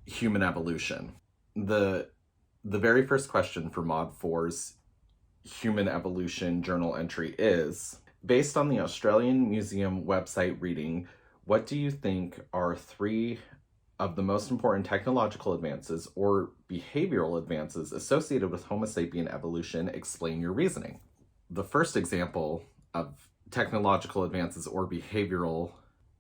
human evolution. The very first question for Mod 4's human evolution journal entry is, based on the Australian Museum website reading, what do you think are three of the most important technological advances or behavioral advances associated with Homo sapien evolution? Explain your reasoning. The first example of technological advances or behavioral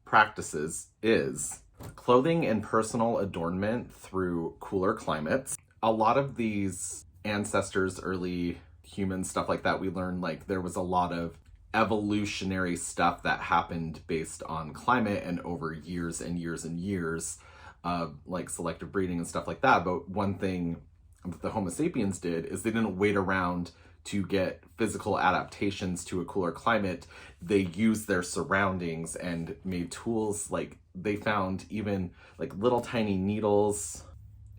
practices is clothing and personal adornment through cooler climates. A lot of these ancestors, early humans, stuff like that, we learned like there was a lot of evolutionary stuff that happened based on climate and over years and years and years of like selective breeding and stuff like that. But one thing that the Homo sapiens did is they didn't wait around to get physical adaptations to a cooler climate. They used their surroundings and made tools. Like they found even like little tiny needles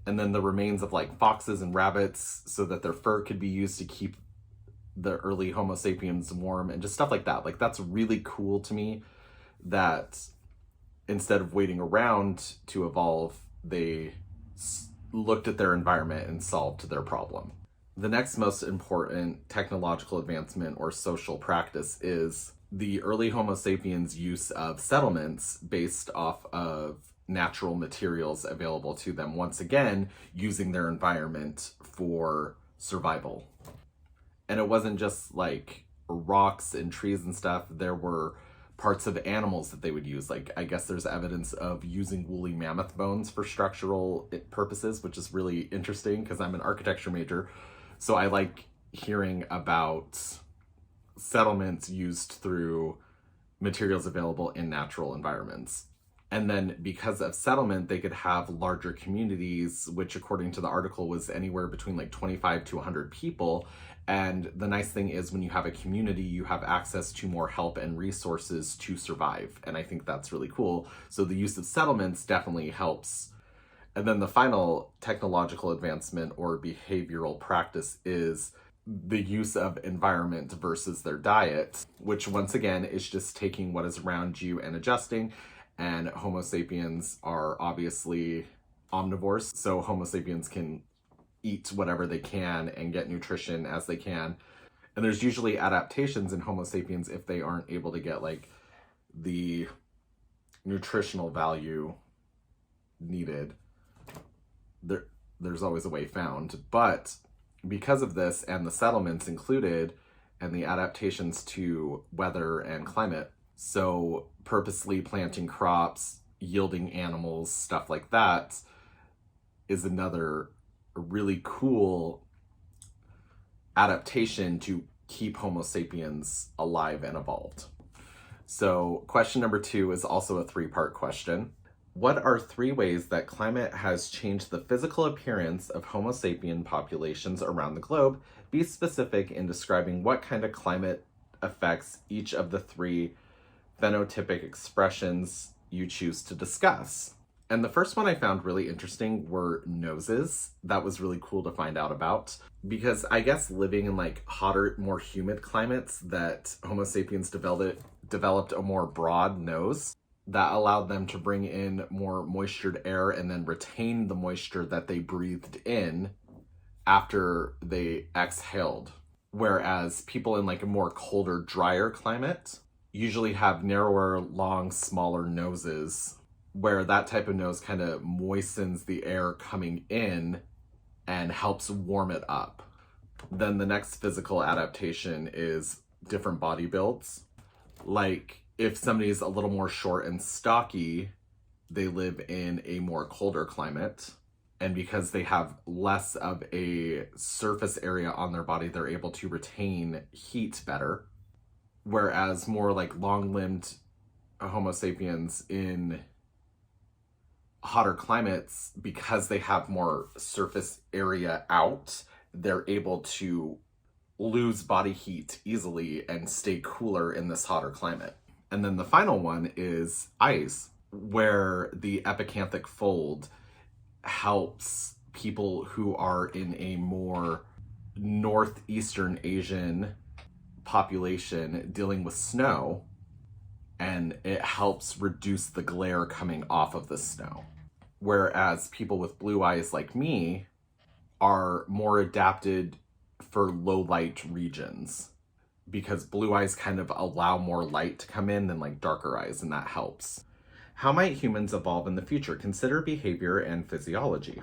and then the remains of like foxes and rabbits so that their fur could be used to keep the early Homo sapiens warm and just stuff like that. Like that's really cool to me that instead of waiting around to evolve, they looked at their environment and solved their problem. The next most important technological advancement or social practice is the early Homo sapiens' use of settlements based off of natural materials available to them. Once again, using their environment for survival. And it wasn't just like rocks and trees and stuff. There were parts of animals that they would use. Like, I guess there's evidence of using woolly mammoth bones for structural purposes, which is really interesting because I'm an architecture major. So I like hearing about settlements used through materials available in natural environments. And then because of settlement, they could have larger communities, which according to the article was anywhere between like 25 to 100 people. And the nice thing is when you have a community, you have access to more help and resources to survive. And I think that's really cool. So the use of settlements definitely helps. And then the final technological advancement or behavioral practice is the use of environment versus their diet, which once again is just taking what is around you and adjusting. And Homo sapiens are obviously omnivores, so Homo sapiens can eat whatever they can and get nutrition as they can. And there's usually adaptations in Homo sapiens if they aren't able to get like the nutritional value needed. There's always a way found. But because of this and the settlements included and the adaptations to weather and climate, so purposely planting crops, yielding animals, stuff like that is another really cool adaptation to keep Homo sapiens alive and evolved. So question number 2 is also a 3-part question. What are 3 ways that climate has changed the physical appearance of Homo sapien populations around the globe? Be specific in describing what kind of climate affects each of the 3 phenotypic expressions you choose to discuss. And the first one I found really interesting were noses. That was really cool to find out about because I guess living in like hotter, more humid climates that Homo sapiens developed a more broad nose that allowed them to bring in more moistured air and then retain the moisture that they breathed in after they exhaled. Whereas people in like a more colder, drier climate usually have narrower, long, smaller noses, where that type of nose kind of moistens the air coming in and helps warm it up. Then the next physical adaptation is different body builds. Like if somebody's a little more short and stocky, they live in a more colder climate. And because they have less of a surface area on their body, they're able to retain heat better. Whereas more like long-limbed Homo sapiens in hotter climates, because they have more surface area out, they're able to lose body heat easily and stay cooler in this hotter climate. And then the final one is ice, where the epicanthic fold helps people who are in a more northeastern Asian population dealing with snow, and it helps reduce the glare coming off of the snow. whereas people with blue eyes like me are more adapted for low light regions, because blue eyes kind of allow more light to come in than like darker eyes, and that helps. How might humans evolve in the future? Consider behavior and physiology.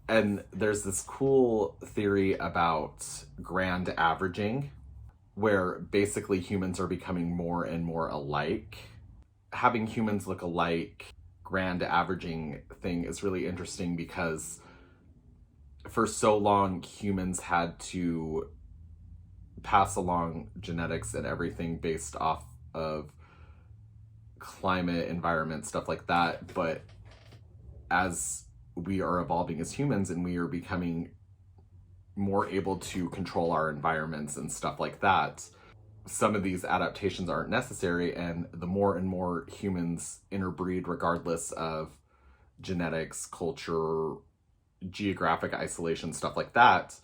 And there's this cool theory about grand averaging, where basically humans are becoming more and more alike. Having humans look alike, grand averaging thing is really interesting because for so long humans had to pass along genetics and everything based off of climate, environment, stuff like that. But as we are evolving as humans and we are becoming more able to control our environments and stuff like that, some of these adaptations aren't necessary, and the more and more humans interbreed regardless of genetics, culture, geographic isolation, stuff like that,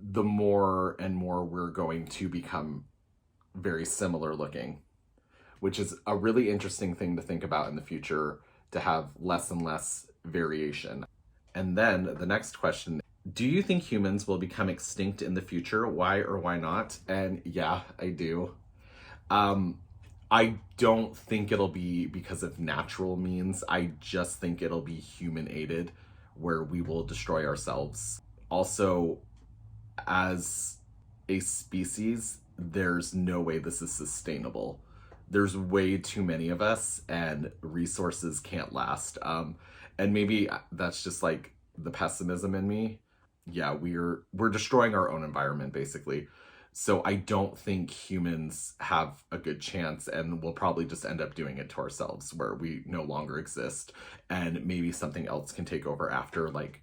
the more and more we're going to become very similar looking, which is a really interesting thing to think about in the future, to have less and less variation. And then the next question, do you think humans will become extinct in the future? Why or why not? And yeah, I do. I don't think it'll be because of natural means. I just think it'll be human aided, where we will destroy ourselves. Also, as a species, there's no way this is sustainable. There's way too many of us and resources can't last. And maybe that's just like the pessimism in me. Yeah, we're destroying our own environment basically. So I don't think humans have a good chance, and we'll probably just end up doing it to ourselves, where we no longer exist and maybe something else can take over after, like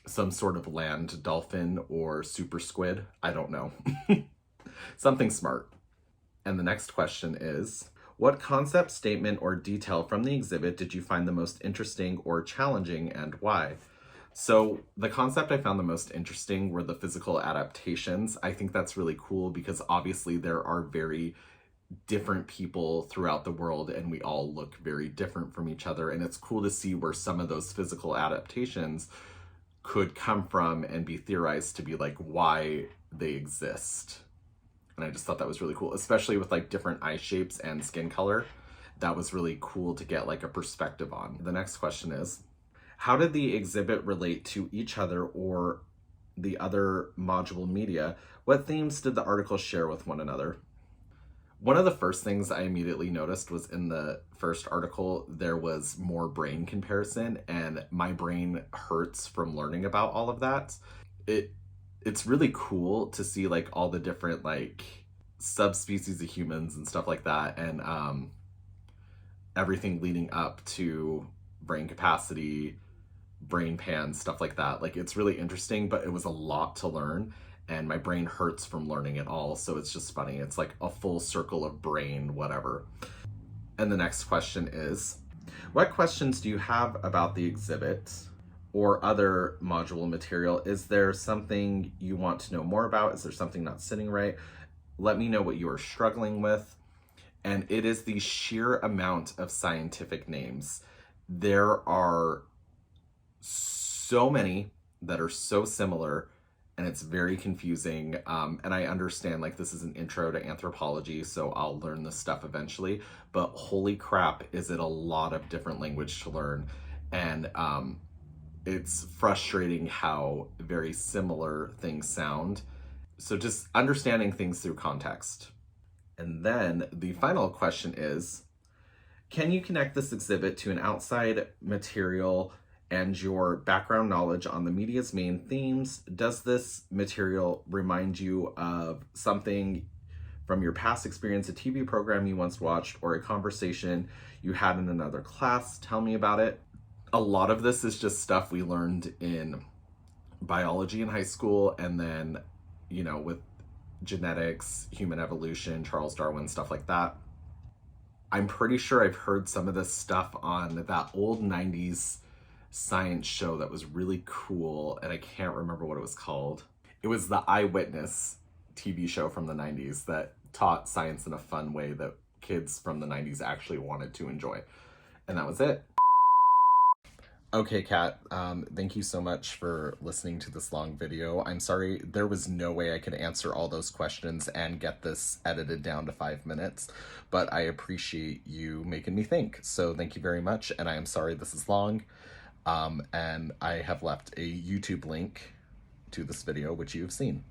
some sort of land dolphin or super squid. I don't know. Something smart. And the next question is, what concept, statement, or detail from the exhibit did you find the most interesting or challenging, and why? So the concept I found the most interesting were the physical adaptations. I think that's really cool because obviously there are very different people throughout the world and we all look very different from each other. And it's cool to see where some of those physical adaptations could come from and be theorized to be like why they exist. And I just thought that was really cool, especially with like different eye shapes and skin color. That was really cool to get like a perspective on. The next question is, how did the exhibit relate to each other or the other module media? What themes did the articles share with one another? One of the first things I immediately noticed was in the first article, there was more brain comparison, and my brain hurts from learning about all of that. It's really cool to see like all the different like subspecies of humans and stuff like that, and everything leading up to brain capacity, brain pan, stuff like that. Like it's really interesting, but it was a lot to learn and my brain hurts from learning it all. So it's just funny. It's like a full circle of brain, whatever. And the next question is, what questions do you have about the exhibit or other module material? Is there something you want to know more about? Is there something not sitting right? Let me know what you are struggling with. And it is the sheer amount of scientific names. There are so many that are so similar, and it's very confusing. And I understand like this is an intro to anthropology, so I'll learn this stuff eventually, but holy crap, is it a lot of different language to learn. And it's frustrating how very similar things sound. So just understanding things through context. And then the final question is, can you connect this exhibit to an outside material and your background knowledge on the media's main themes? Does this material remind you of something from your past experience, a TV program you once watched, or a conversation you had in another class? Tell me about it. A lot of this is just stuff we learned in biology in high school, and then, you know, with genetics, human evolution, Charles Darwin, stuff like that. I'm pretty sure I've heard some of this stuff on that old 90s science show that was really cool, and I can't remember what it was called. It was the Eyewitness TV show from the 90s that taught science in a fun way that kids from the 90s actually wanted to enjoy. And that was it. Okay, Kat, thank you so much for listening to this long video. I'm sorry, there was no way I could answer all those questions and get this edited down to 5 minutes, but I appreciate you making me think. So thank you very much, and I am sorry this is long. And I have left a YouTube link to this video, which you have seen.